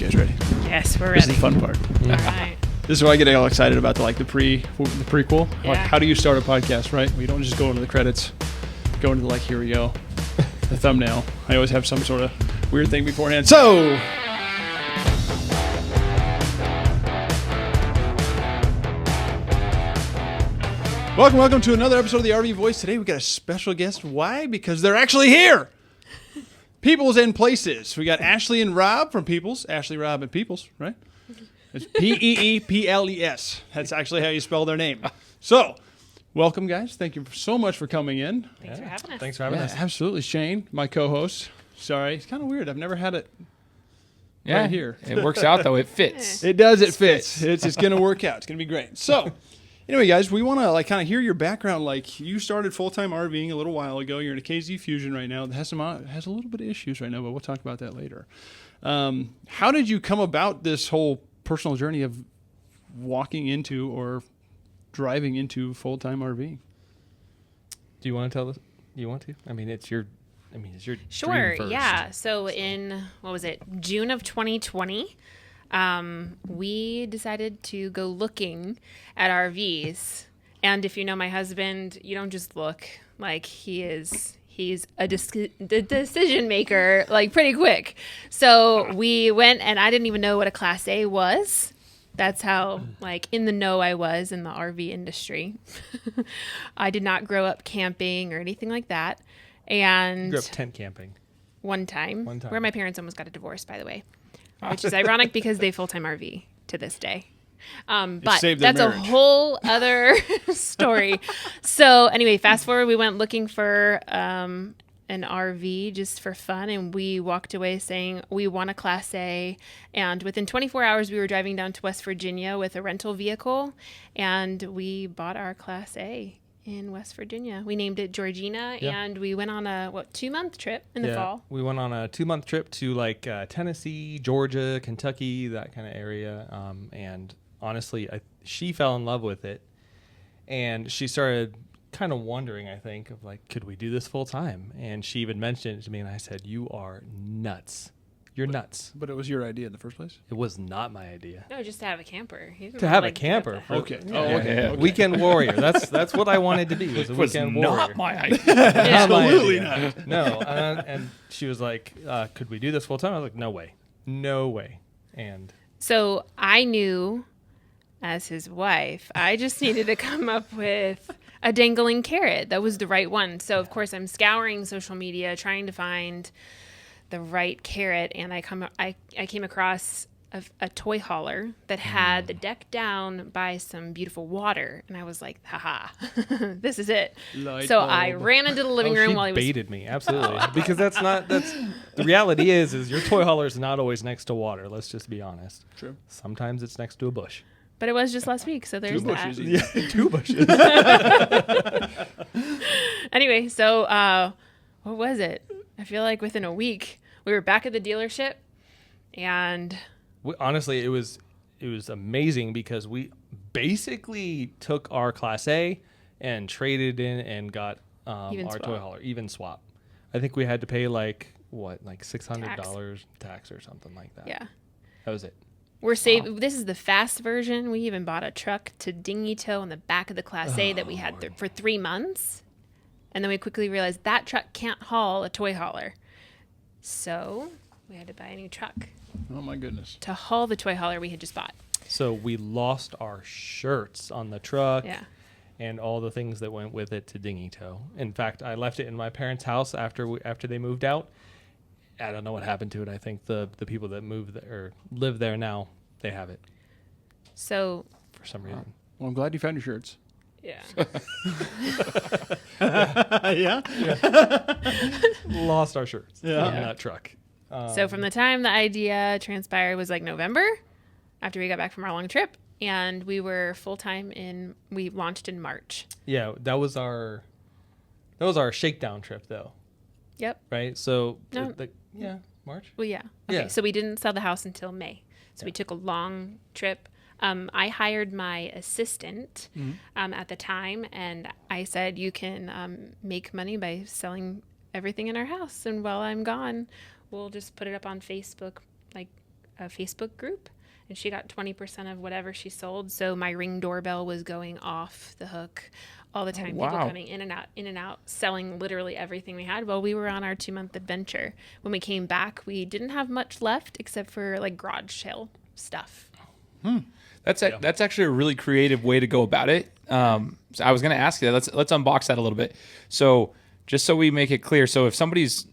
You guys ready? Yes, we're ready. This is the fun part. All right. This is where I get all excited about the prequel. Yeah. Like, how do you start a podcast, right? We don't just go into the credits, go into here we go, the thumbnail. I always have some sort of weird thing beforehand. So, welcome to another episode of the RV Voice. Today we got a special guest. Why? Because they're actually here. Peoples and Places. We got Ashley and Rob from Peeples. Ashley, Rob, and Peeples, right? It's Peeples. That's actually how you spell their name. So, welcome, guys. Thank you so much for coming in. Thanks for having us. Thanks for having us. Absolutely. Shane, my co-host. Sorry. It's kind of weird. I've never had it right here. It works out, though. It fits. It does. It fits. It's going to work out. It's going to be great. So, anyway, guys, we want to kind of hear your background. You started FullTime RVing a little while ago. You're in a KZ Fusion right now. It has a little bit of issues right now, but we'll talk about that later. How did you come about this whole personal journey of walking into or driving into FullTime RV? Do you want to tell us? You want to? it's your Sure, dream first. yeah. So in, June of 2020, we decided to go looking at RVs. And if you know my husband, you don't just look. He's a decision maker, pretty quick. So we went, and I didn't even know what a Class A was. That's how, in the know I was in the RV industry. I did not grow up camping or anything like that. And You grew up tent camping. One time, where my parents almost got a divorce, by the way, which is ironic because they full-time RV to this day. But that's a whole other story. So anyway, fast forward, we went looking for an RV just for fun, and we walked away saying we want a Class A. And within 24 hours, we were driving down to West Virginia with a rental vehicle, and we bought our Class A in West Virginia. We named it Georgina, and we went on a 2-month trip in the fall. We went on a 2-month trip to Tennessee, Georgia, Kentucky, that kind of area, and honestly, she fell in love with it, and she started kind of wondering, I think, of could we do this full time? And she even mentioned it to me, and I said, "You are nuts. You're nuts." But it was your idea in the first place? It was not my idea. No, just to have a camper. To have a camper. Okay. Okay. Weekend warrior. That's what I wanted to be. Was a weekend warrior. Not my idea. Absolutely not. No. And she was like, "Could we do this full time?" I was like, "No way." And so I knew, as his wife, I just needed to come up with a dangling carrot that was the right one. So of course I'm scouring social media trying to find the right carrot, and I came across a toy hauler that had the deck down by some beautiful water, and I was like, haha, this is it. So I ran into the living room while he was baited me, absolutely. Because that's the reality is your toy hauler is not always next to water, let's just be honest. True. Sometimes it's next to a bush. But it was just last week, so there's 2 bushes. that. Yeah, 2 bushes. Anyway, so what was it? I feel like within a week we were back at the dealership, and honestly, it was amazing because we basically took our Class A and traded in and got our toy hauler, even swap. I think we had to pay $600 tax or something like that. Yeah, that was it. We're saved. Wow. This is the fast version. We even bought a truck to dinghy tow on the back of the Class A that we had for 3 months. And then we quickly realized that truck can't haul a toy hauler. So we had to buy a new truck. Oh, my goodness. To haul the toy hauler we had just bought. So we lost our shirts on the truck. Yeah. And all the things that went with it to dinghy tow. In fact, I left it in my parents' house after they moved out. I don't know what happened to it. I think the people that moved or live there now, they have it. So for some reason. Well, I'm glad you found your shirts. Yeah. Yeah? Lost our shirts in that truck. So from the time the idea transpired was November, after we got back from our long trip, and we were full-time we launched in March. Yeah, that was our shakedown trip though. Yep. Right? So March? Well, yeah. Okay, so we didn't sell the house until May. So we took a long trip. I hired my assistant at the time, and I said, you can make money by selling everything in our house. And while I'm gone, we'll just put it up on Facebook, a Facebook group, and she got 20% of whatever she sold. So my Ring doorbell was going off the hook all the time. Wow. People coming in and out, selling literally everything we had. Well, we were on our 2-month adventure. When we came back, we didn't have much left except for like garage sale stuff. That's actually a really creative way to go about it. So I was going to ask you that. Let's unbox that a little bit. So just so we make it clear, so if somebody's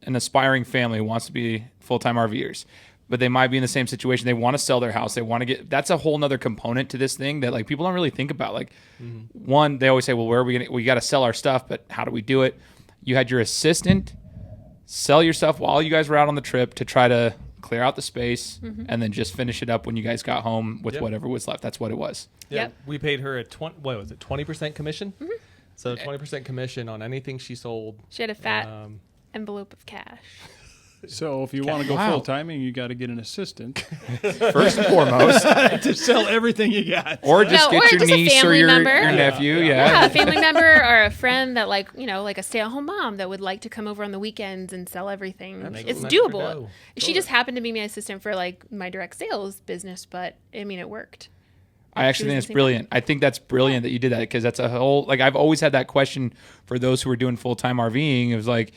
an aspiring family who wants to be full-time RVers, but they might be in the same situation, they want to sell their house, they want to get, that's a whole nother component to this thing that like people don't really think about. Like one, they always say, well, where are we going to, we got to sell our stuff, but how do we do it? You had your assistant sell your stuff while you guys were out on the trip to try to clear out the space and then just finish it up when you guys got home with whatever was left. That's what it was. Yeah. We paid her a 20% commission? So 20% commission on anything she sold. She had a fat envelope of cash. So if you want to go full timing, you got to get an assistant first and foremost to sell everything you got, or just get your niece or your nephew, a family member or a friend that like a stay-at-home mom that would like to come over on the weekends and sell everything. It's doable. She just happened to be my assistant for like my direct sales business, but I mean it worked. I actually think it's brilliant. I think that's brilliant that you did that, because that's a whole, like, I've always had that question for those who are doing full-time RVing. It was like,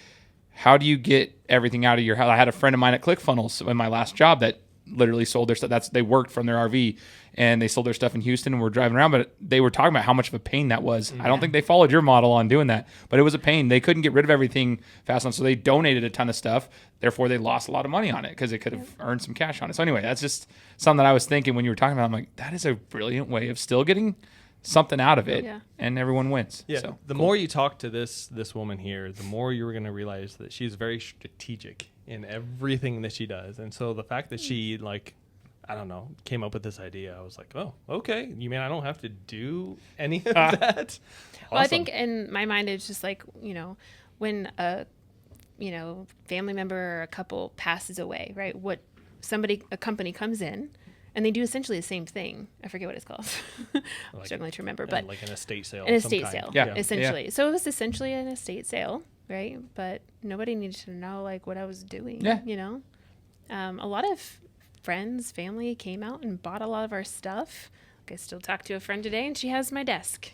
how do you get everything out of your house? I had a friend of mine at ClickFunnels in my last job that literally sold their stuff. They worked from their RV and they sold their stuff in Houston and were driving around, but they were talking about how much of a pain that was. I don't think they followed your model on doing that, but it was a pain. They couldn't get rid of everything fast enough, so they donated a ton of stuff. Therefore, they lost a lot of money on it because they could have earned some cash on it. So anyway, that's just something that I was thinking when you were talking about it. I'm like, that is a brilliant way of still getting something out of it, and everyone wins. Yeah. So, the more you talk to this woman here, the more you're going to realize that she's very strategic in everything that she does. And so the fact that she, like, I don't know, came up with this idea, I was like, oh, okay. You mean I don't have to do any of that? Awesome. Well, I think in my mind, it's just like, when a, family member or a couple passes away, right? A company comes in, and they do essentially the same thing. I forget what it's called. I'm struggling to remember, but like an estate sale. An estate sale, essentially. Yeah. So it was essentially an estate sale, right? But nobody needed to know like what I was doing. A lot of friends, family came out and bought a lot of our stuff. Like I still talk to a friend today, and she has my desk.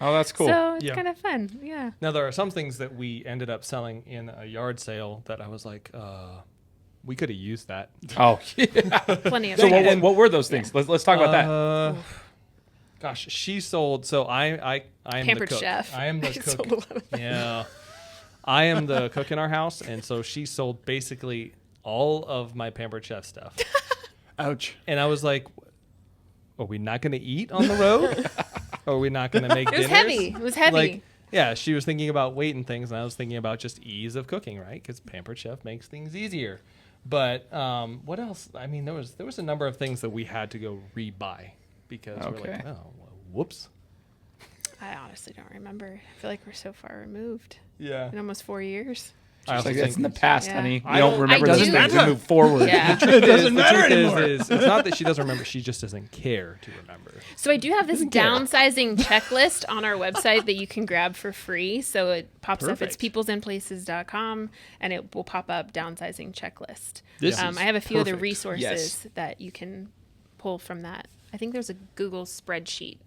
Oh, that's cool. So it's kind of fun. Yeah. Now there are some things that we ended up selling in a yard sale that I was like, we could have used that. Oh, yeah. Plenty of. So what were those things? Let's talk about that. Gosh, she sold. So I am Pampered the cook. chef. I am the She cook. sold a lot of that. Yeah, I am the cook in our house, and so she sold basically all of my Pampered Chef stuff. Ouch. And I was like, are we not going to eat on the road? Are we not going to make dinners? It was heavy. Like, yeah, she was thinking about weight and things, and I was thinking about just ease of cooking, right? Because Pampered Chef makes things easier. But what else? I mean, there was a number of things that we had to go rebuy because we're like, oh, whoops. I honestly don't remember. I feel like we're so far removed. Yeah. In almost 4 years. It's like that's in the past, honey. I You don't remember those things and move forward. Yeah. It doesn't matter anymore. It's not that she doesn't remember. She just doesn't care to remember. So I do have this downsizing checklist on our website that you can grab for free. So it pops up. It's peoplesinplaces.com, and it will pop up downsizing checklist. I have a few other resources that you can pull from that. I think there's a Google spreadsheet.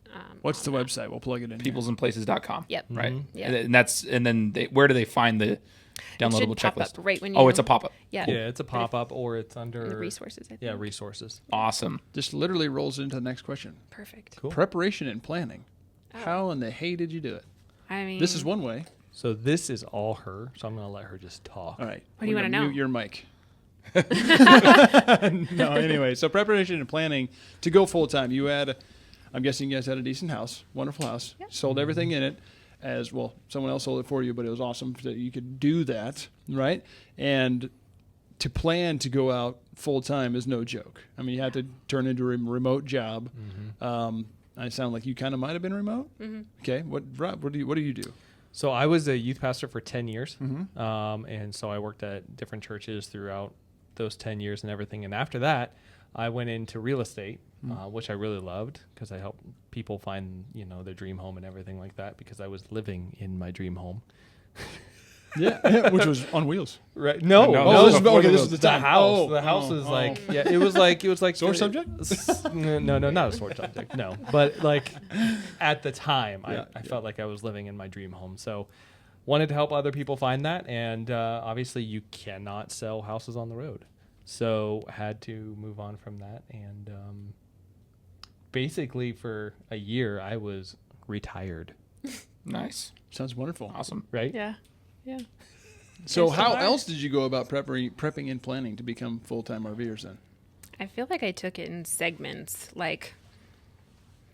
What's the website? We'll plug it in. Peoplesinplaces.com. Yep. Right. Yep. And then where do they find the downloadable pop checklist? up right when you it's a pop-up. Yeah. Yeah, it's a pop-up or it's under resources, I think. Yeah, resources. Awesome. Just literally rolls into the next question. Perfect. Cool. Preparation and planning. How in the hay did you do it? I mean, This is one way. So this is all her, so I'm going to let her just talk. All right. What do you want to know? Mute your mic. No, anyway. So preparation and planning to go full time. I'm guessing you guys had a decent house, wonderful house, sold everything in it. As well, someone else sold it for you, but it was awesome that you could do that, right? And to plan to go out full time is no joke. I mean, you have to turn into a remote job. I sound like you kind of might have been remote. Okay, Rob, what do you do? So I was a youth pastor for 10 years, and so I worked at different churches throughout those 10 years and everything. And after that, I went into real estate, which I really loved because I helped people find, their dream home and everything like that because I was living in my dream home. Yeah, which was on wheels. Right? No, this is the time. house. The house is like it was like sore subject. No, not a sore subject. No, but like at the time, I felt like I was living in my dream home. So wanted to help other people find that, and obviously you cannot sell houses on the road, so had to move on from that, and basically for a year I was retired. Nice. Sounds wonderful. Awesome. Right? Yeah. So how else did you go about prepping and planning to become full-time RVers then? I feel like I took it in segments, like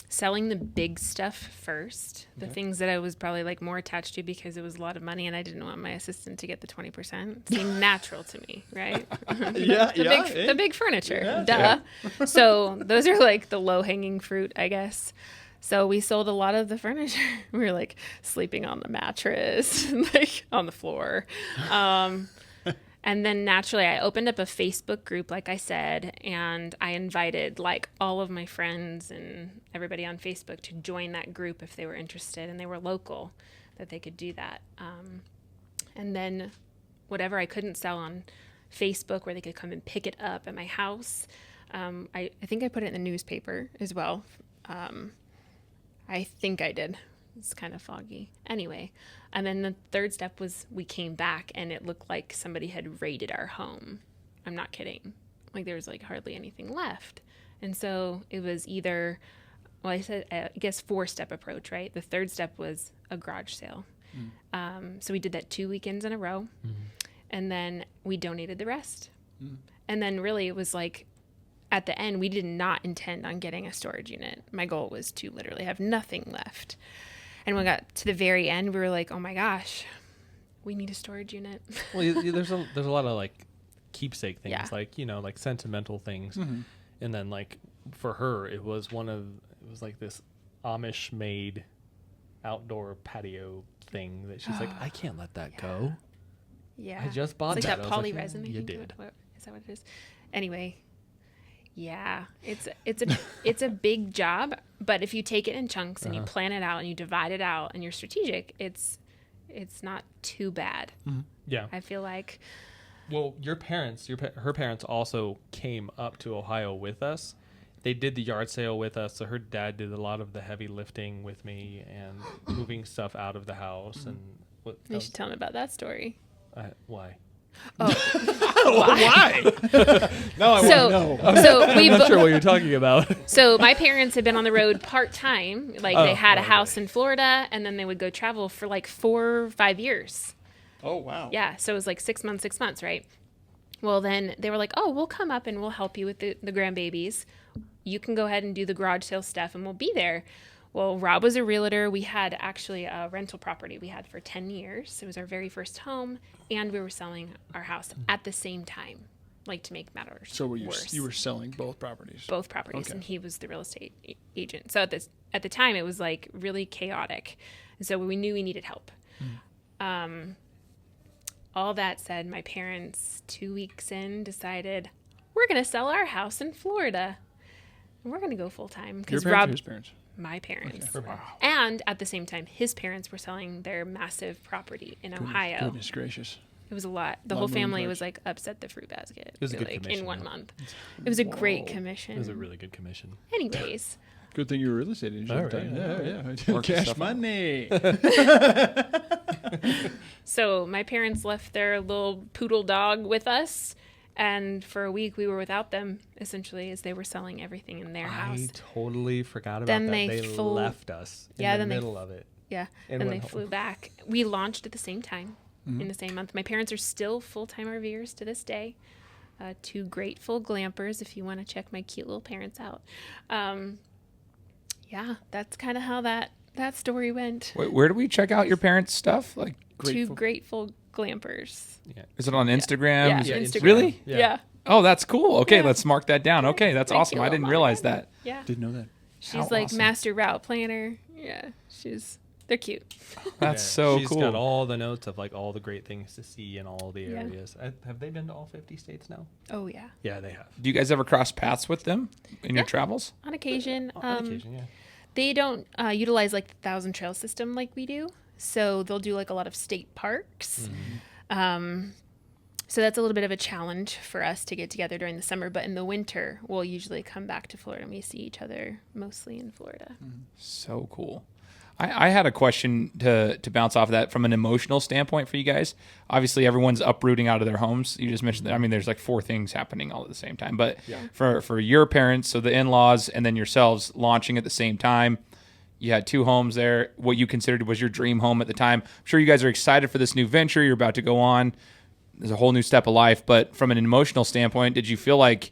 selling the big stuff first, the things that I was probably like more attached to because it was a lot of money and I didn't want my assistant to get the 20%. Seemed natural to me, right? The big furniture, duh. Yeah. So those are like the low-hanging fruit, I guess. So we sold a lot of the furniture. We were like sleeping on the mattress, like on the floor. And then naturally I opened up a Facebook group, like I said, and I invited like all of my friends and everybody on Facebook to join that group if they were interested and they were local, that they could do that. And then whatever I couldn't sell on Facebook where they could come and pick it up at my house, I think I put it in the newspaper as well. I think I did. It's kind of foggy. Anyway, and then the third step was we came back and it looked like somebody had raided our home. I'm not kidding. Like there was like hardly anything left. And so it was either, well, I said, I guess 4-step approach, right? The third step was a garage sale. So we did that 2 weekends in a row. And then we donated the rest. And then really it was like, at the end, we did not intend on getting a storage unit. My goal was to literally have nothing left. And when we got to the very end, we were like, oh my gosh, we need a storage unit. Well, there's a lot of like keepsake things, like, you know, like sentimental things. And then like for her, it was like this Amish made outdoor patio thing that she's like, I can't let that go. Yeah. I just bought it's that. Like that poly resin. You did. Is that what it is? Anyway. Yeah, it's a big job, but if you take it in chunks and you plan it out and you divide it out and you're strategic, it's not too bad. Yeah, I feel like. Well, her parents also came up to Ohio with us. They did the yard sale with us, so her dad did a lot of the heavy lifting with me and moving stuff out of the house. And you should tell me about that story. Why? Oh, why? No, I won't know. So I'm not sure what you're talking about. So my parents had been on the road part-time. Like they had a house in Florida, and then they would go travel for like 4 or 5 years. Oh, wow. Yeah, so it was like 6 months, right? Well, then they were like, oh, we'll come up and we'll help you with the grandbabies. You can go ahead and do the garage sale stuff, and we'll be there. Well, Rob was a realtor. We had actually a rental property we had for 10 years. It was our very first home, and we were selling our house at the same time, like to make matters worse. You were selling both properties? Both properties, and he was the real estate agent. So at the time, it was like really chaotic. And so we knew we needed help. All that said, my parents, 2 weeks in, decided, we're going to sell our house in Florida. And we're going to go full-time. Your parents or his parents? My parents. Okay. Wow. And at the same time, his parents were selling their massive property in Ohio. Goodness gracious. It was a lot. The whole family was like upset the fruit basket. It was a good commission, in 1 month. It was a great commission. It was a really good commission. Anyways. Good thing you were a real estate agent at the time. Yeah. Cash money. So my parents left their little poodle dog with us. And for a week, we were without them, essentially, as they were selling everything in their house. I totally forgot about then that. They left us in the middle of it. Yeah, and they flew back. We launched at the same time, in the same month. My parents are still full-time RVers to this day. 2 grateful Glampers, if you want to check my cute little parents out. Yeah, that's kind of how that story went. Wait, where do we check out your parents' stuff? Like 2 grateful Glampers. Yeah. Is it on Instagram? Yeah, Instagram. Really? Yeah. Oh, that's cool. Okay, let's mark that down. Okay, that's Thank awesome. you. I didn't realize that. Yeah. Didn't know that. She's like awesome. Master route planner. Yeah, they're cute. That's so She's cool. got all the notes of like all the great things to see in all the areas. Have they been to all 50 states now? Oh, yeah. Yeah, they have. Do you guys ever cross paths with them in your travels? On occasion. On occasion, yeah. They don't utilize like the 1,000 trail system like we do. So they'll do like a lot of state parks. So that's a little bit of a challenge for us to get together during the summer. But in the winter, we'll usually come back to Florida and we see each other mostly in Florida. So cool. I had a question to bounce off of that from an emotional standpoint for you guys. Obviously, everyone's uprooting out of their homes. You just mentioned that. I mean, there's like 4 things happening all at the same time. But for your parents, so the in-laws and then yourselves launching at the same time, you had 2 homes there. What you considered was your dream home at the time. I'm sure you guys are excited for this new venture you're about to go on. There's a whole new step of life. But from an emotional standpoint, did you feel like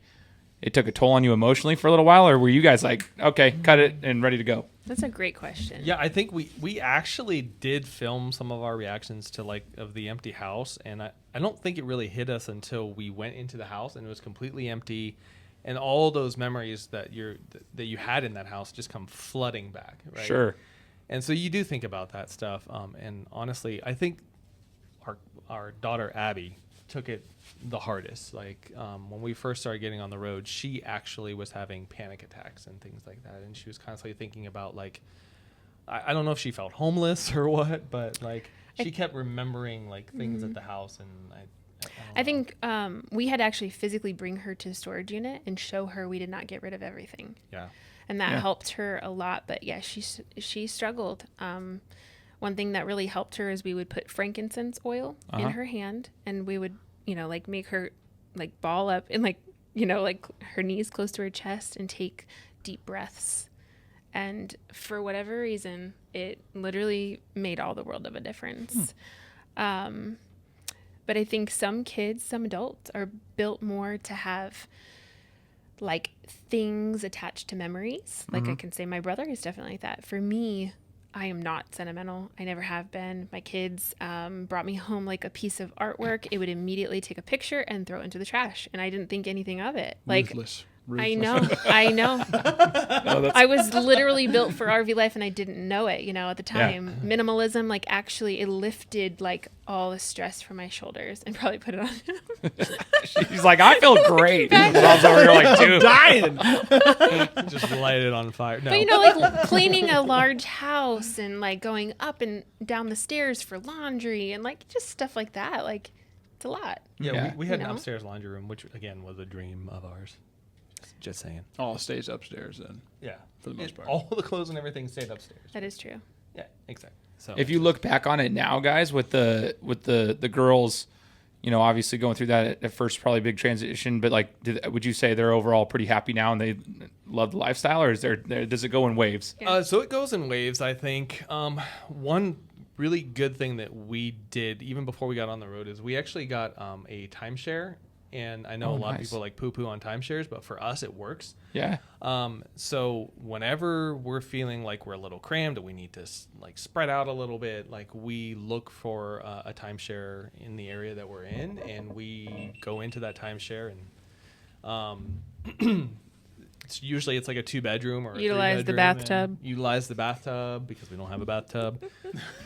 it took a toll on you emotionally for a little while? Or were you guys like, okay, cut it and ready to go? That's a great question. Yeah, I think we actually did film some of our reactions to like of the empty house, and I don't think it really hit us until we went into the house and it was completely empty, and all those memories that you had in that house just come flooding back, right? Sure. And so you do think about that stuff, and honestly, I think our daughter Abby took it the hardest. Like when we first started getting on the road, she actually was having panic attacks and things like that, and she was constantly thinking about like I don't know if she felt homeless or what, but like she kept remembering like things at the house, and I think we had to actually physically bring her to the storage unit and show her we did not get rid of everything. Yeah. And that helped her a lot. But yeah, she struggled. One thing that really helped her is we would put frankincense oil in her hand, and we would, like make her like ball up and like, like her knees close to her chest and take deep breaths. And for whatever reason, it literally made all the world of a difference. But I think some kids, some adults are built more to have like things attached to memories. Like I can say my brother is definitely like that. For me, I am not sentimental. I never have been. My kids brought me home like a piece of artwork. It would immediately take a picture and throw it into the trash. And I didn't think anything of it. Like, Ruthless. I know. I was literally built for RV life and I didn't know it, at the time. Yeah. Minimalism, like actually it lifted like all the stress from my shoulders and probably put it on him. She's like, I feel great. Mom's over here like, dude, I'm dying. Just light it on fire. No. But like cleaning a large house and like going up and down the stairs for laundry and like just stuff like that. Like it's a lot. Yeah. We had an upstairs laundry room, which again was a dream of ours. Just saying. All stays upstairs then. Yeah. For the most part. All the clothes and everything stayed upstairs. That is true. Yeah, exactly. So if you look back on it now, guys, with the girls, obviously going through that at first, probably a big transition, but like, would you say they're overall pretty happy now and they love the lifestyle, or does it go in waves? So it goes in waves, I think. One really good thing that we did even before we got on the road is we actually got a timeshare. And I know a lot of people like poo-poo on timeshares, but for us, it works. Yeah. So whenever we're feeling like we're a little crammed and we need to like spread out a little bit, like we look for a timeshare in the area that we're in, and we go into that timeshare and it's like a 2-bedroom or utilize the bathtub. Utilize the bathtub because we don't have a bathtub.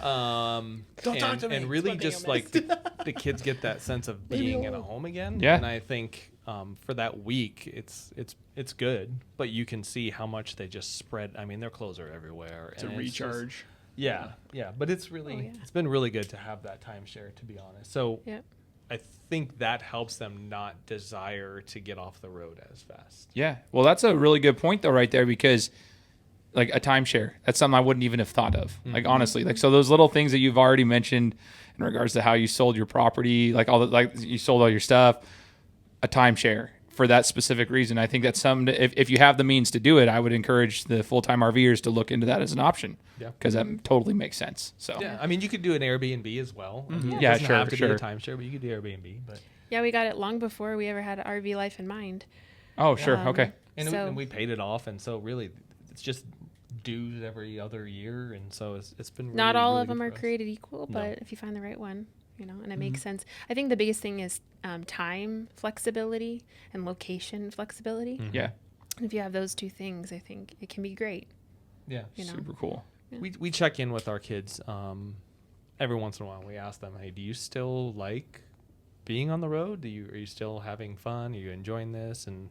Don't talk to me. And really just like the kids get that sense of being in a home again. Yeah. And I think for that week it's good, but you can see how much they just spread. I mean, their clothes are everywhere. It's a recharge. Yeah. But it's really it's been really good to have that timeshare, to be honest. So I think that helps them not desire to get off the road as fast. Yeah. Well, that's a really good point, though, right there, because like a timeshare, that's something I wouldn't even have thought of. Like, honestly, like, so those little things that you've already mentioned in regards to how you sold your property, like you sold all your stuff, a timeshare for that specific reason. I think that's something if you have the means to do it, I would encourage the full-time RVers to look into that as an option. Yeah. Because that totally makes sense. So yeah, I mean, you could do an Airbnb as well. It doesn't have to be a timeshare, but you could do Airbnb. But yeah, we got it long before we ever had RV life in mind. Oh, sure. Okay. And we paid it off, and so really, it's just dues every other year, and so it's been really, not all really of them are created equal, but if you find the right one, and it makes sense. I think the biggest thing is time flexibility and location flexibility. Yeah. And if you have those two things, I think it can be great. Yeah. Super cool. Yeah. We check in with our kids every once in a while. We ask them, hey, do you still like being on the road? Are you still having fun? Are you enjoying this? And,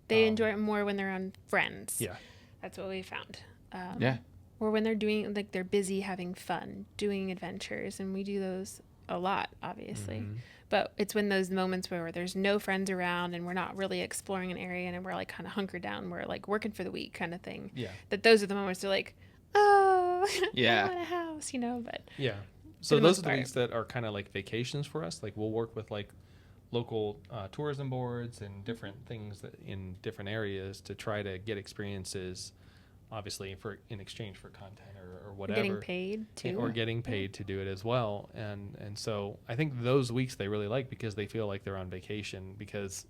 they enjoy it more when they're on friends. Yeah. That's what we found. Yeah. or when they're doing, like, they're busy having fun, doing adventures, and we do those a lot, obviously. Mm-hmm. But it's when those moments where there's no friends around and we're not really exploring an area and we're like kind of hunkered down, we're like working for the week kind of thing. Yeah. That those are the moments they're like, oh, yeah, I want a house, you know. But yeah. So those are the weeks that are kind of like vacations for us. Like we'll work with like local tourism boards and different things that in different areas to try to get experiences, obviously in exchange for content or whatever. Getting paid too. Or getting paid to do it as well. And so I think those weeks they really like because they feel like they're on vacation, because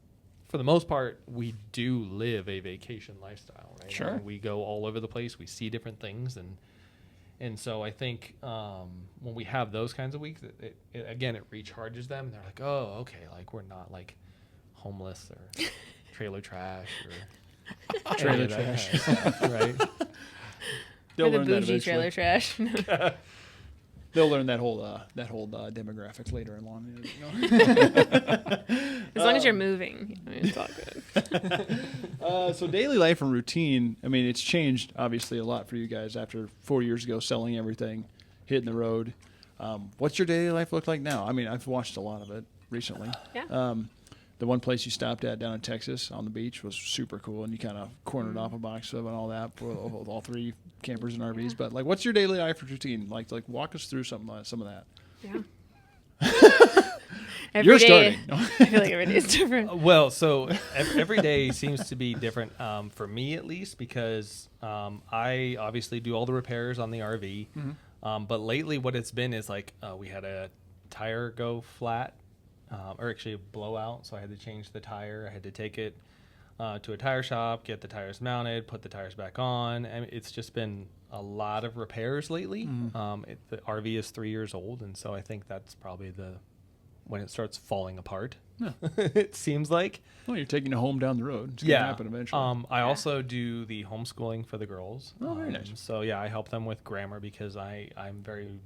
for the most part we do live a vacation lifestyle, right? Sure. And we go all over the place, we see different things, and so I think when we have those kinds of weeks, it recharges them. And they're like, oh, okay, like we're not like homeless or trailer trash or trailer trash, right? They'll learn that eventually. Trailer trash. They'll learn that whole demographics later on. You know? As long as you're moving, it's all good. So daily life and routine, I mean, it's changed obviously a lot for you guys after 4 years ago selling everything, hitting the road. What's your daily life look like now? I mean, I've watched a lot of it recently. Yeah. The one place you stopped at down in Texas on the beach was super cool, and you kind of cornered off a box of and all that for all three campers and RVs. Yeah. But like, what's your daily life routine? Like walk us through some of that. Yeah. You're starting. I feel like every day is different. Well, so every day seems to be different for me, at least, because I obviously do all the repairs on the RV. Mm-hmm. But lately, what it's been is like we had a tire go flat. Or actually a blowout, so I had to change the tire. I had to take it to a tire shop, get the tires mounted, put the tires back on. I mean, it's just been a lot of repairs lately. Mm-hmm. The RV is 3 years old, and so I think that's probably when it starts falling apart. Yeah. It seems like. Well, you're taking a home down the road. It's going to happen eventually. I also do the homeschooling for the girls. Oh, very nice. So yeah, I help them with grammar because I'm very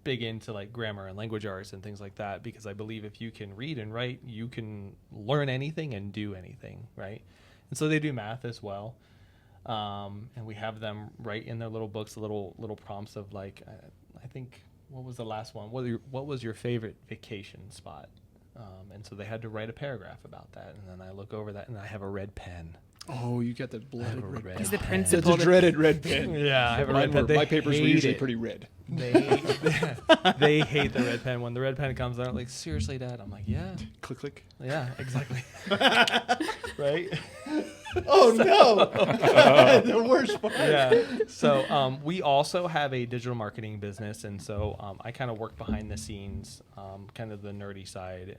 big into like grammar and language arts and things like that, because I believe if you can read and write, you can learn anything and do anything, right? And so they do math as well, and we have them write in their little books little prompts of like, I think, what was the last one? What was your favorite vacation spot? And so they had to write a paragraph about that, and then I look over that, and I have a red pen. Oh, you got the blooded red pen. Is the principal It's a dreaded red pen. Yeah, I have a red pen. My papers were usually pretty red. They hate the red pen. When the red pen comes out, like, seriously, Dad? I'm like, yeah. Click, click. Yeah, exactly. Right? Oh, no. The worst part. Yeah. So we also have a digital marketing business, and so I kind of work behind the scenes, kind of the nerdy side,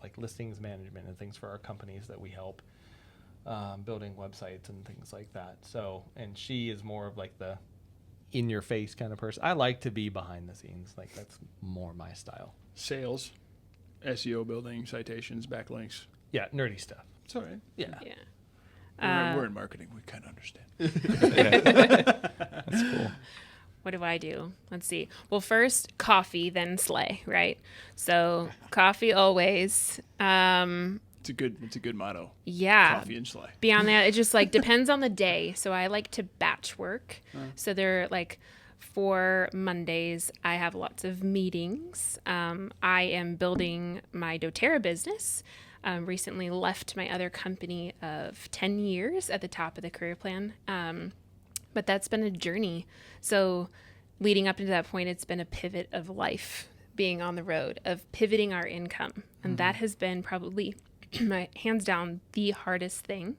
like listings management and things for our companies that we help. Building websites and things like that. So, and she is more of like the in-your-face kind of person. I like to be behind the scenes. Like that's more my style. Sales, SEO building, citations, backlinks. Yeah, nerdy stuff. It's all right. Yeah. We're in marketing. We kind of understand. That's cool. What do I do? Let's see. Well, first, coffee, then slay, right? So coffee always. It's a good motto. Yeah. Coffee and slay. Beyond that, it just like depends on the day. So I like to batch work. So they're like for Mondays, I have lots of meetings. I am building my doTERRA business. Recently left my other company of 10 years at the top of the career plan. But that's been a journey. So leading up into that point, it's been a pivot of life, being on the road, of pivoting our income. And that has been probably my hands down the hardest thing.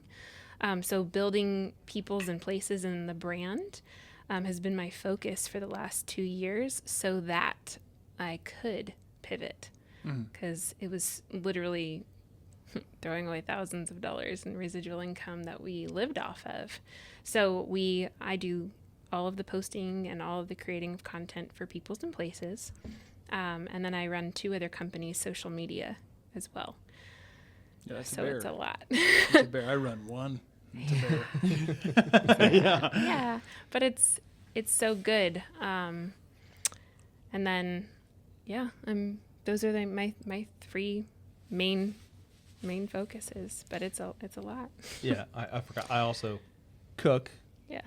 So building Peeples and Places and the brand has been my focus for the last 2 years so that I could pivot, because it was literally throwing away thousands of dollars in residual income that we lived off of. So I do all of the posting and all of the creating of content for Peeples and Places. And then I run 2 other companies' social media as well. Yeah, that's so a bear. It's a lot. It's a bear. I run one. It's a bear. Yeah, but it's so good. And then, those are my 3 main focuses. But it's a lot. Yeah, I forgot. I also cook. Yeah.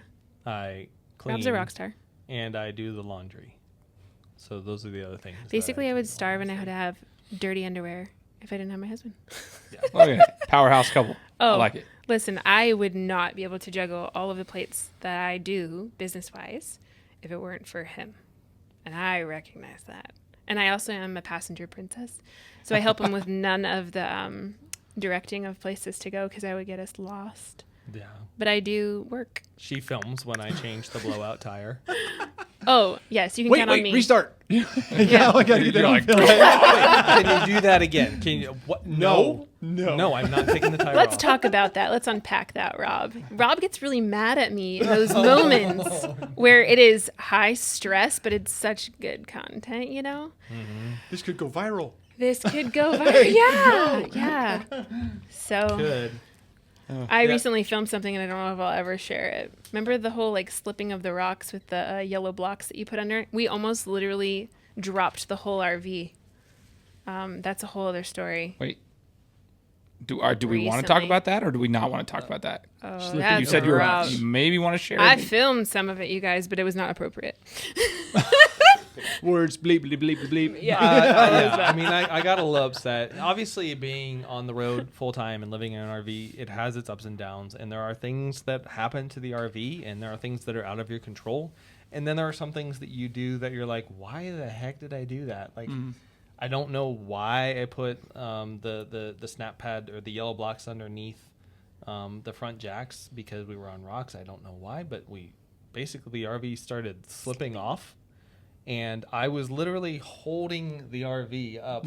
I clean. Rob's a rock star. And I do the laundry. So those are the other things. Basically, I would starve and I would have dirty underwear if I didn't have my husband. Yeah. Okay. Powerhouse couple. I like it. Listen, I would not be able to juggle all of the plates that I do business-wise if it weren't for him. And I recognize that. And I also am a passenger princess. So I help him with none of the directing of places to go because I would get us lost. Yeah. But I do work. She films when I change the blowout tire. Oh, yes, you can count on me. Restart. Yeah. I gotta get that on film. Can you do that again? Can you? What? No, I'm not taking the tire Let's off. talk about that. Let's unpack that, Rob. Rob gets really mad at me in those moments where it is high stress, but it's such good content, you know? Mm-hmm. This could go viral. This could go viral. Yeah. So Good. I recently filmed something and I don't know if I'll ever share it. Remember the whole like slipping of the rocks with the yellow blocks that you put under it? We almost literally dropped the whole RV. That's a whole other story. Wait. Do we want to talk about that, or do we not want to talk about that? Oh, that's you said rough. you maybe want to share I it. filmed some of it, you guys, but it was not appropriate. Words bleep bleep bleep bleep. Yeah. I mean, I got a little upset. Obviously, being on the road full time and living in an RV, it has its ups and downs. And there are things that happen to the RV, and there are things that are out of your control. And then there are some things that you do that you're like, why the heck did I do that? Like, I don't know why I put the snap pad or the yellow blocks underneath the front jacks because we were on rocks. I don't know why, but the RV started slipping off. And I was literally holding the RV up.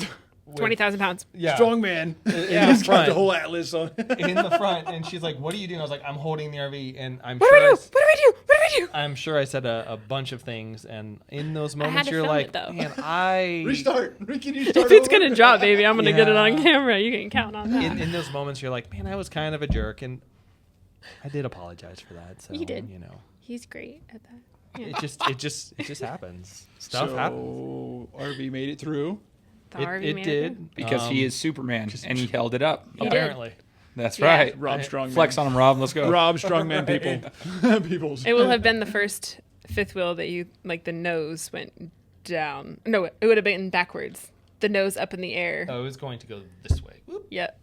20,000 pounds. Yeah. Strong man. Yeah, He's got the whole atlas on. in the front. And she's like, what are you doing? I was like, I'm holding the RV. And What do I do? I'm sure I said a bunch of things. And in those had moments, to you're film like, it, though. man, I... Restart. Can you start If it's over? going to drop, baby, I'm going to get it on Yeah. camera. You can count on that. In those moments, you're like, man, I was kind of a jerk. And I did apologize for that. So, You did. You know. He's great at that. Yeah. It just happens. Stuff happens. RV made it through. The RV It man did. Because he is Superman, and he held it up. He did. Apparently. That's Yeah. right. Rob Strongman. Flex on him, Rob. Let's go. Rob Strongman people. Peoples. It will have been the first fifth wheel that you, like, the nose went down. No, it would have been backwards. The nose up in the air. Oh, it was going to go this way. Whoop. Yep.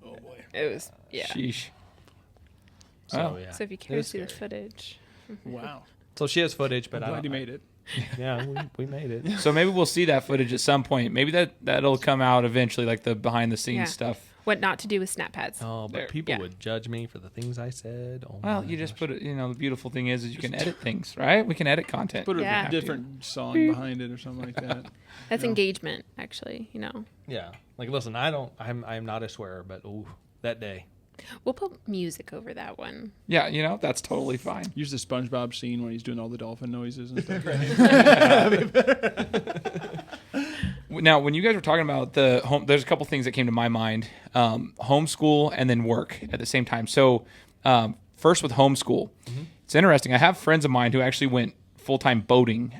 Oh boy. It was, yeah. Sheesh. So, Oh. yeah. So if you It care to was see the scary. footage. Wow. So she has footage, but I'm I glad don't you made it. Yeah, we made it. So maybe we'll see that footage at some point. Maybe that'll come out eventually, like the behind the scenes Yeah. stuff. What not to do with snap pads. Oh, but There. people Yeah. would judge me for the things I said. Oh Well, my you just gosh. put it. You know, the beautiful thing is you can edit things, right? We can edit content. Put a Yeah. different song behind it or something like that. That's Yeah. engagement, actually, you know. Yeah, like listen, I'm not a swearer, but ooh, that day. We'll put music over that one. Yeah, you know, that's totally fine. Use the SpongeBob scene when he's doing all the dolphin noises and stuff. Now, when you guys were talking about the home, there's a couple things that came to my mind: homeschool and then work at the same time. So, first with homeschool, it's interesting. I have friends of mine who actually went full-time boating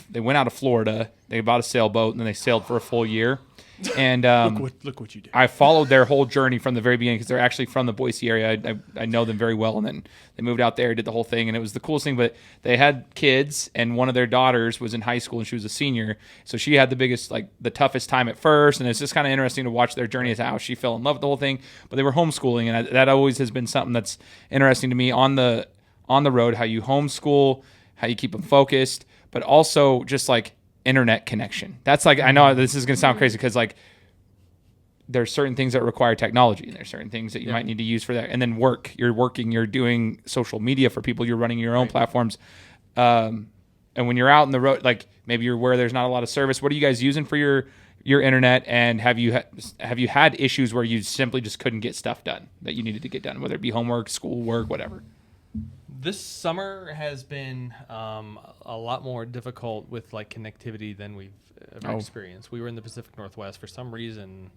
they went out of Florida. They bought a sailboat and then they sailed for a full year. And Look what you did. I followed their whole journey from the very beginning because they're actually from the Boise area. I know them very well. And then they moved out there, did the whole thing. And it was the coolest thing. But they had kids, and one of their daughters was in high school and she was a senior. So she had the toughest time at first. And it's just kind of interesting to watch their journey as to how she fell in love with the whole thing. But they were homeschooling. And that always has been something that's interesting to me on the road, how you homeschool, how you keep them focused, but also just like internet connection. That's like, I know this is going to sound crazy because like there's certain things that require technology and there's certain things that you might need to use for that. And then you're doing social media for people, you're running your own platforms. And when you're out in the road, like maybe you're where there's not a lot of service, what are you guys using for your internet? And have you had issues where you simply just couldn't get stuff done that you needed to get done, whether it be homework, school work, whatever? This summer has been a lot more difficult with like connectivity than we've ever experienced. We were in the Pacific Northwest. For some reason,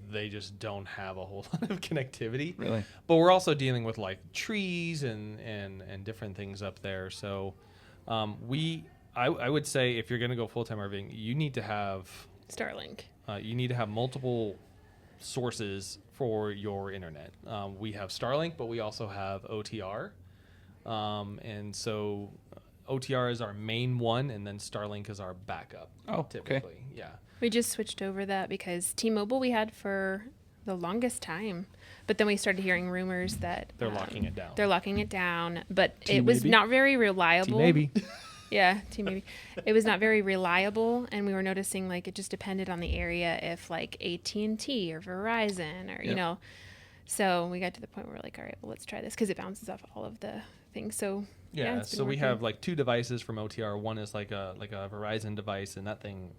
they just don't have a whole lot of connectivity. Really? But we're also dealing with like trees and different things up there. So I would say if you're going to go full-time RVing, you need to have Starlink. you need to have multiple sources for your internet. We have Starlink, but we also have OTR, And so OTR is our main one, and then Starlink is our backup. Oh, typically. okay. Yeah. We just switched over that because T-Mobile we had for the longest time, but then we started hearing rumors that They're locking it down. They're locking it down, but it was not very reliable. Maybe. Yeah, T-Maybe. It was not very reliable, and we were noticing like it just depended on the area if like AT&T or Verizon or you know. So we got to the point where we're like, all right, well, let's try this because it bounces off all of the things. So yeah, so we have like 2 devices from OTR. One is like a Verizon device, and that thing,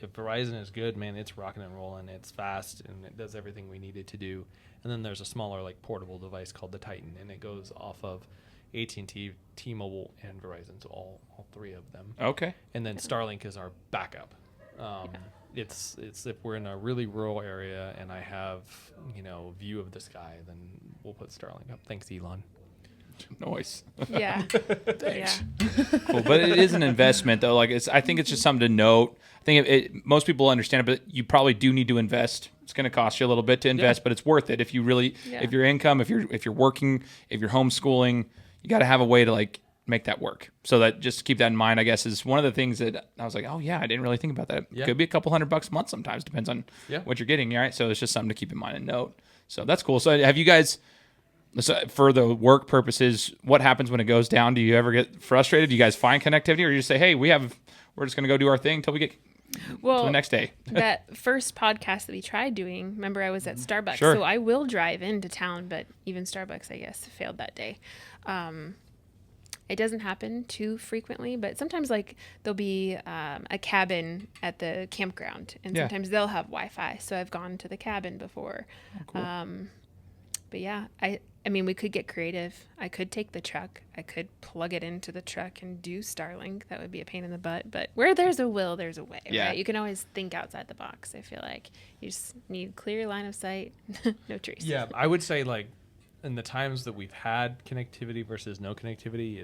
if Verizon is good, man, it's rocking and rolling. It's fast and it does everything we need it to do. And then there's a smaller like portable device called the Titan, and it goes off of AT&T, T-Mobile, and Verizon, so all 3 of them. Okay. And then Starlink is our backup. It's if we're in a really rural area and I have view of the sky, then we'll put Starlink up. Thanks, Elon. Nice. Yeah. Thanks. Yeah. Cool. But it is an investment, though. Like I think it's just something to note. I think most people understand it, but you probably do need to invest. It's going to cost you a little bit to invest, but it's worth it if you really, if your income, if you're working, if you're homeschooling, you got to have a way to like make that work. So that just keep that in mind, I guess, is one of the things that I was like, oh yeah, I didn't really think about that. It could be a couple $100 a month sometimes, depends on what you're getting. All right. So it's just something to keep in mind and note. So that's cool. So have you guys, for the work purposes, what happens when it goes down? Do you ever get frustrated? Do you guys find connectivity, or you just say, hey, we're just going to go do our thing until we get to the next day? That first podcast that we tried doing, remember I was at Starbucks. Sure. So I will drive into town, but even Starbucks, I guess, failed that day. It doesn't happen too frequently, but sometimes like there'll be a cabin at the campground, and sometimes they'll have Wi-Fi. So I've gone to the cabin before. Oh, cool. But yeah, I mean, we could get creative. I could take the truck. I could plug it into the truck and do Starlink. That would be a pain in the butt. But where there's a will, there's a way, right? You can always think outside the box. I feel like you just need clear line of sight, no trees. Yeah, I would say like in the times that we've had connectivity versus no connectivity,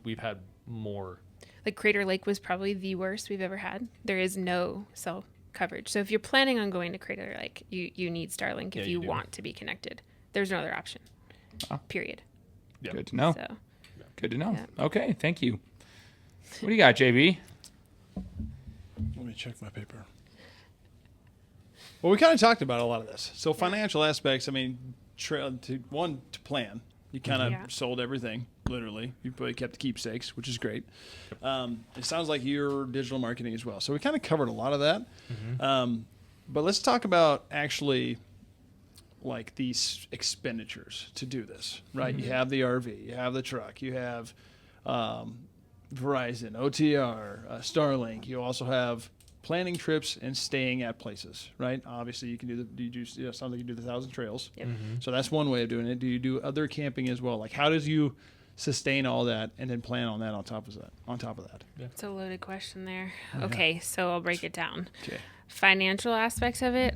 we've had more. Like Crater Lake was probably the worst we've ever had. There is no cell coverage. So if you're planning on going to Crater Lake, you need Starlink if you want to be connected. There's no other option. Period. Yep. Good to know. So, good to know. Yeah. Okay, thank you. What do you got, JB? Let me check my paper. Well, we kind of talked about a lot of this. So financial aspects, I mean, to plan. You kind of sold everything, literally. You probably kept the keepsakes, which is great. It sounds like you're digital marketing as well. So we kind of covered a lot of that. But let's talk about actually like these expenditures to do this, right? You have the RV, you have the truck, you have Verizon, OTR, Starlink. You also have planning trips and staying at places, right? Obviously, you can sounds like you do the 1,000 trails. Yep. So that's one way of doing it. Do you do other camping as well? Like, how does you sustain all that and then plan on that on top of that? Yeah. It's a loaded question there. Okay, so I'll break it down. Okay. Financial aspects of it.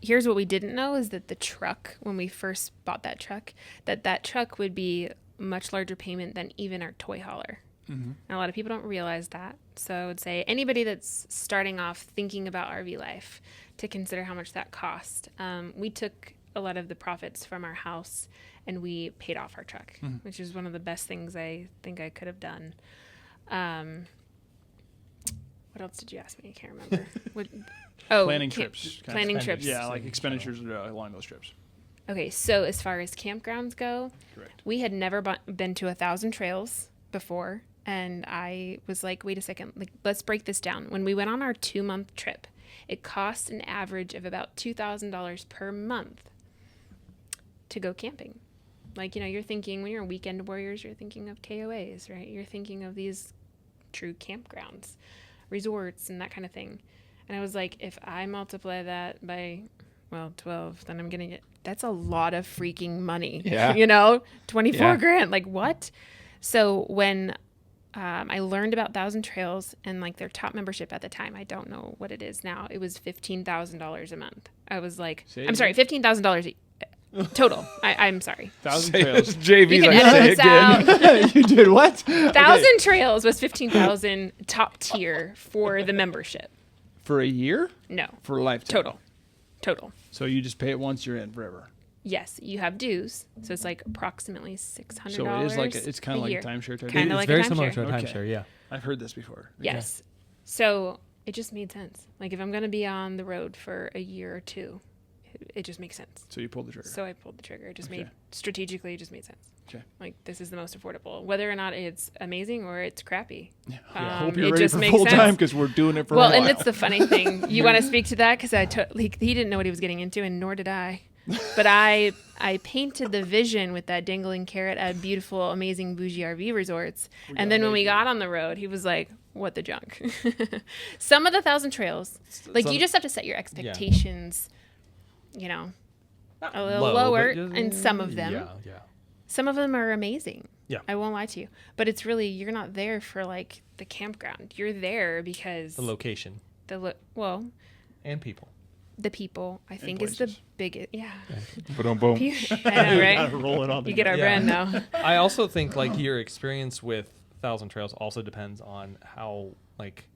Here's what we didn't know is that the truck, when we first bought that truck would be much larger payment than even our toy hauler. And a lot of people don't realize that. So I would say anybody that's starting off thinking about RV life to consider how much that cost. We took a lot of the profits from our house and we paid off our truck, which is one of the best things I think I could have done. What else did you ask me? I can't remember. Planning trips. Planning trips. Yeah, like expenditures along those trips. Okay, so as far as campgrounds go, correct. We had never been to 1,000 trails before, and I was like, wait a second, like let's break this down. When we went on our 2-month trip, it cost an average of about $2,000 per month to go camping. Like, you're thinking when you're weekend warriors, you're thinking of KOAs, right? You're thinking of these true campgrounds, resorts, and that kind of thing. And I was like, if I multiply that by, 12, then I'm going to get, that's a lot of freaking money. Yeah. 24 grand. Like, what? So when I learned about 1,000 Trails and like their top membership at the time, I don't know what it is now. It was $15,000 a month. I was like, I'm sorry, $15,000 total. I'm sorry. 1,000 Trails. JV's like, say it again. You did what? 1,000 Trails was $15,000 top tier for the membership. For a year? No. For a lifetime? Total. So you just pay it once, you're in forever. Yes, you have dues, so it's like approximately $600. So it is like it's kind of like a timeshare type. Kinda like it's very a similar to a timeshare. timeshare. Yeah, I've heard this before. Yes. So it just made sense. Like if I'm going to be on the road for a year or two, it just makes sense. So you pulled the trigger. So I pulled the trigger. It just made strategically. It just made sense. Okay. Like this is the most affordable, whether or not it's amazing or it's crappy. Yeah. I hope you're it ready just for makes full sense. time because we're doing it for a while. Well, and it's the funny thing. You want to speak to that because he didn't know what he was getting into, and nor did I. But I painted the vision with that dangling carrot at beautiful, amazing bougie RV resorts. And then when we got on the road, he was like, "What the junk?" Some of the Thousand Trails, like you just have to set your expectations. You know. A little lower in some of them. Yeah. Some of them are amazing. Yeah. I won't lie to you. But it's really, you're not there for like the campground. You're there because The location. And people. The people, I think, is the biggest. Yeah. Boom, boom. I know, right? Roll it on. You get our brand now. I also think like your experience with Thousand Trails also depends on how like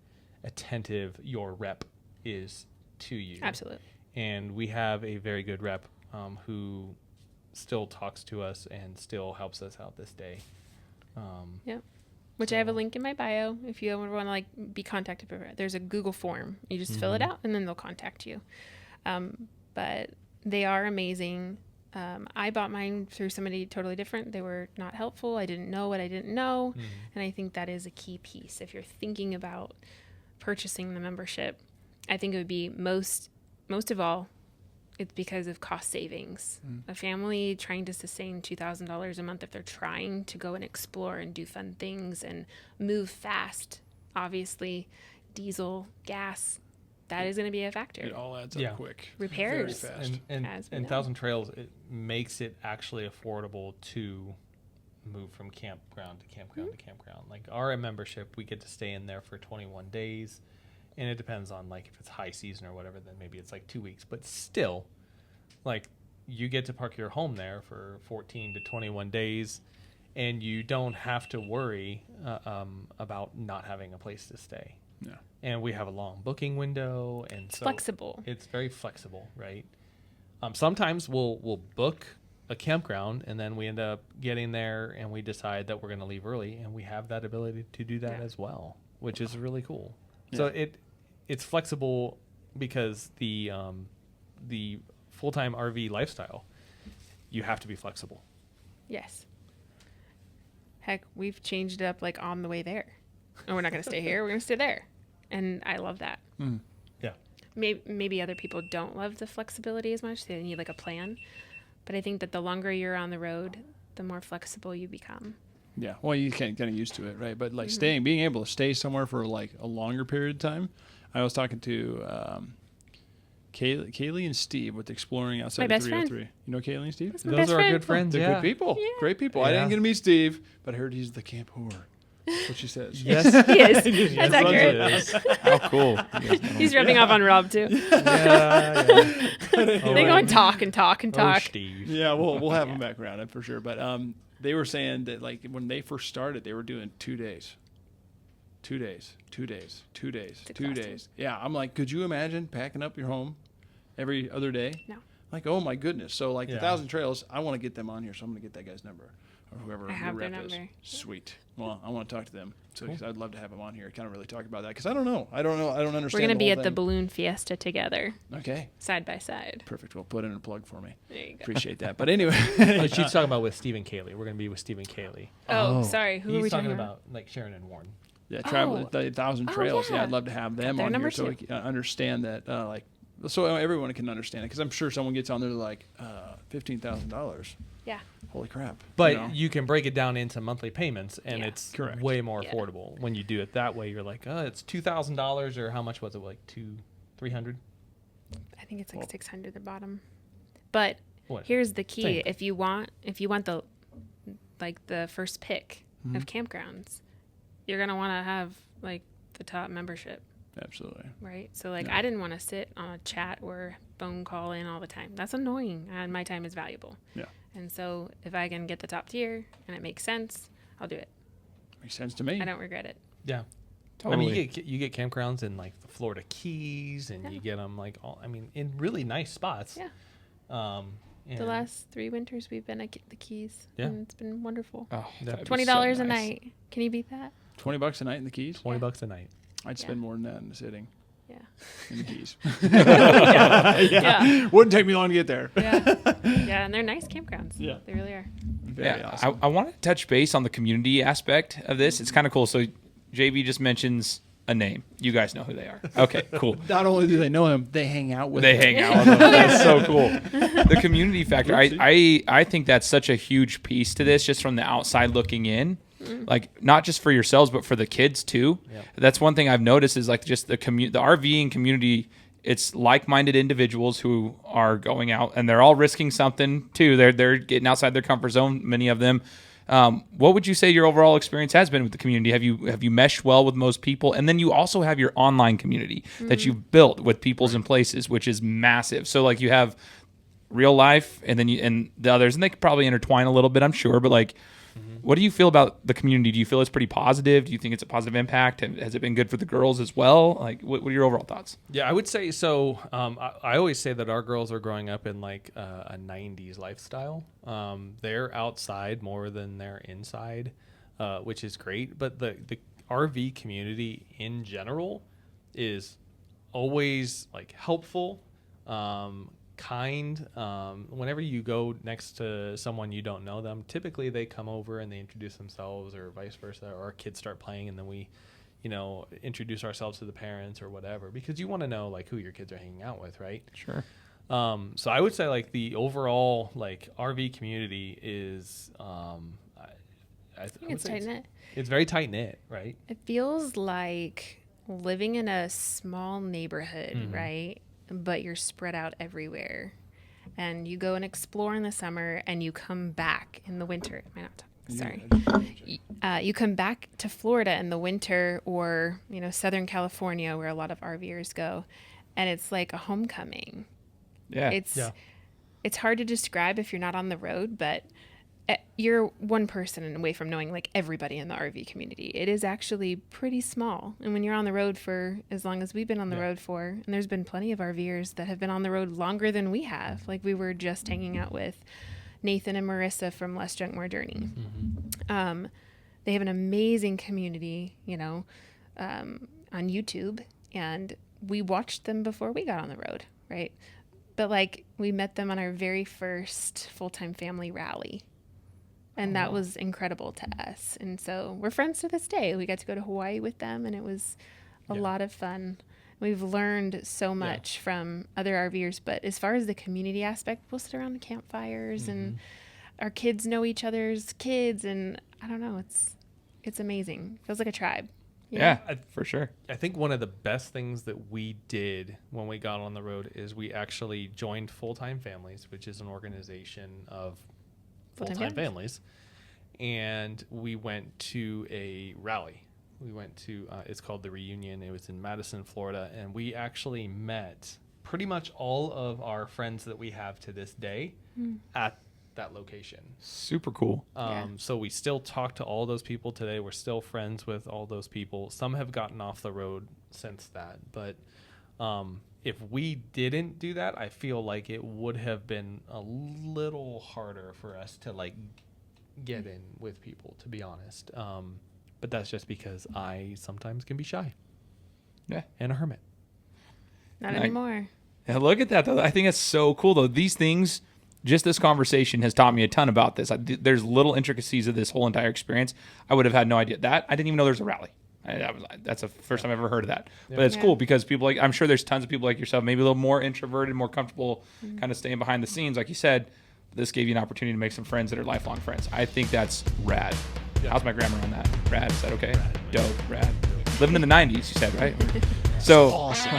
attentive your rep is to you. Absolutely. And we have a very good rep who still talks to us and still helps us out this day. Yep. Which I have a link in my bio if you ever want to like be contacted. There's a Google form. You just fill it out and then they'll contact you. But they are amazing. I bought mine through somebody totally different. They were not helpful. I didn't know what I didn't know. And I think that is a key piece. If you're thinking about purchasing the membership, I think it would be most of all, it's because of cost savings. A family trying to sustain $2,000 a month if they're trying to go and explore and do fun things and move fast, obviously, diesel, gas, that is going to be a factor. It all adds up quick. Repairs. Very fast. And Thousand Trails, it makes it actually affordable to move from campground to campground to campground. Like our membership, we get to stay in there for 21 days. And it depends on like if it's high season or whatever, then maybe it's like 2 weeks. But still, like you get to park your home there for 14 to 21 days, and you don't have to worry about not having a place to stay. Yeah. And we have a long booking window, and It's flexible. It's very flexible, right? Sometimes we'll book a campground, and then we end up getting there, and we decide that we're going to leave early, and we have that ability to do that as well, which is really cool. Yeah. So it's flexible because the full-time RV lifestyle, you have to be flexible. Yes. Heck, we've changed it up like on the way there. And we're not going to stay here. We're going to stay there. And I love that. Yeah. Maybe other people don't love the flexibility as much. They need like a plan. But I think that the longer you're on the road, the more flexible you become. Yeah. Well, you can't get used to it, right? But like being able to stay somewhere for like a longer period of time. I was talking to Kaylee and Steve with Exploring Outside of 303. Friend. You know Kaylee and Steve? Those are our good friends. They're good people. Yeah. Great people. I didn't get to meet Steve, but I heard he's the camp whore. That's what she says. Yes. He is. That's accurate. How cool. He's rubbing off on Rob, too. Yeah. They go and talk and talk and talk. Oh, Steve. Yeah, we'll have him back around for sure. But they were saying that like when they first started, they were doing 2 days. 2 days, 2 days, 2 days, 2 days. Yeah, I'm like, could you imagine packing up your home every other day? No. Like, oh my goodness. So like the Thousand Trails, I want to get them on here, so I'm gonna get that guy's number or whoever I have their rep is. number. Sweet. Well, I want to talk to them. So cool. I'd love to have them on here. Kind of really talk about that because I don't know. I don't understand. We're gonna be at thing. the balloon fiesta together. Okay. Side by side. Perfect. Well, put in a plug for me. There you go. Appreciate that. But anyway, She's talking about with Steve and Kaylee. We're gonna be with Steve and Kaylee. Oh, sorry. Who are we talking about? Like Sharon and Warren. Yeah, travel the Thousand Trails. Yeah, I'd love to have them on here so we can understand that. So everyone can understand it because I'm sure someone gets on there like $15,000. Yeah. Holy crap! But you can break it down into monthly payments, and it's correct. way more affordable when you do it that way. You're like, it's $2,000, or how much was it? Like $300? I think it's like $600 at the bottom. But here's the key: Same. if you want the the first pick of campgrounds, you're gonna want to have like the top membership. Absolutely. Right. So I didn't want to sit on a chat or phone call in all the time. That's annoying, and my time is valuable. Yeah. And so if I can get the top tier and it makes sense, I'll do it. Makes sense to me. I don't regret it. Yeah. Totally. I mean, you get campgrounds in like the Florida Keys, and you get them like in really nice spots. Yeah. The last 3 winters we've been at the Keys. Yeah. And it's been wonderful. Oh, $20 a night. Can you beat that? $20 a night in the Keys? $20 a night. I'd spend more than that in the sitting. Yeah. In the Keys. Yeah. Wouldn't take me long to get there. Yeah. Yeah, and they're nice campgrounds. Yeah. They really are. Very awesome. I want to touch base on the community aspect of this. It's kind of cool. So JV just mentions a name. You guys know who they are. Okay, cool. Not only do they know him, they hang out with him. Hang out with them. That's so cool. The community factor, I think that's such a huge piece to this, just from the outside looking in. Like, not just for yourselves, but for the kids too. Yep. That's one thing I've noticed is like just the RVing community. It's like-minded individuals who are going out, and they're all risking something too. They're getting outside their comfort zone. Many of them. What would you say your overall experience has been with the community? Have you meshed well with most people? And then you also have your online community that you've built with Peoples and Places, which is massive. So like you have real life, and then and the others, and they could probably intertwine a little bit, I'm sure. But like, what do you feel about the community? Do you feel it's pretty positive? Do you think it's a positive impact? Has it been good for the girls as well? Like, what are your overall thoughts? Yeah, I would say so. I always say that our girls are growing up in like a 90s lifestyle. They're outside more than they're inside, which is great. But the RV community in general is always like helpful, kind. Whenever you go next to someone you don't know them, typically they come over and they introduce themselves, or vice versa, or our kids start playing and then we introduce ourselves to the parents or whatever, because you want to know like who your kids are hanging out with, right? Sure. So I would say like the overall like RV community is I think it's tight knit. It's very tight knit, right? It feels like living in a small neighborhood, right? But you're spread out everywhere, and you go and explore in the summer, and you come back in the winter. Am I not talking? Sorry. You come back to Florida in the winter, or Southern California, where a lot of RVers go, and it's like a homecoming. Yeah, it's hard to describe if you're not on the road, but you're one person away from knowing like everybody in the RV community. It is actually pretty small. And when you're on the road for as long as we've been on the road for, and there's been plenty of RVers that have been on the road longer than we have. Like we were just hanging out with Nathan and Marissa from Less Junk, More Journey. They have an amazing community, on YouTube, and we watched them before we got on the road, right? But like we met them on our very first full-time family rally. And that was incredible to us. And so we're friends to this day. We got to go to Hawaii with them, and it was a lot of fun. We've learned so much from other RVers. But as far as the community aspect, we'll sit around the campfires, and our kids know each other's kids. And I don't know, it's amazing. Feels like a tribe. Yeah, for sure. I think one of the best things that we did when we got on the road is we actually joined Full-Time Families, which is an organization of full-time families, and we went to a rally. We went to it's called the Reunion. It was in Madison, Florida, and we actually met pretty much all of our friends that we have to this day at that location. Super cool. So we still talk to all those people today. We're still friends with all those people. Some have gotten off the road since that, but if we didn't do that, I feel like it would have been a little harder for us to like get in with people, to be honest. But that's just because I sometimes can be shy. Yeah. And a hermit. Not anymore. Yeah, look at that though. I think that's so cool though. These things, just this conversation has taught me a ton about this. There's little intricacies of this whole entire experience. I would have had no idea. I didn't even know there's a rally. That's the first time I've ever heard of that. But it's cool because people I'm sure there's tons of people like yourself, maybe a little more introverted, more comfortable, kind of staying behind the scenes, like you said. This gave you an opportunity to make some friends that are lifelong friends. I think that's rad. Yeah. How's my grammar on that? Rad, is that okay? Rad. Dope, rad. Living in the 90s, you said, right? So awesome.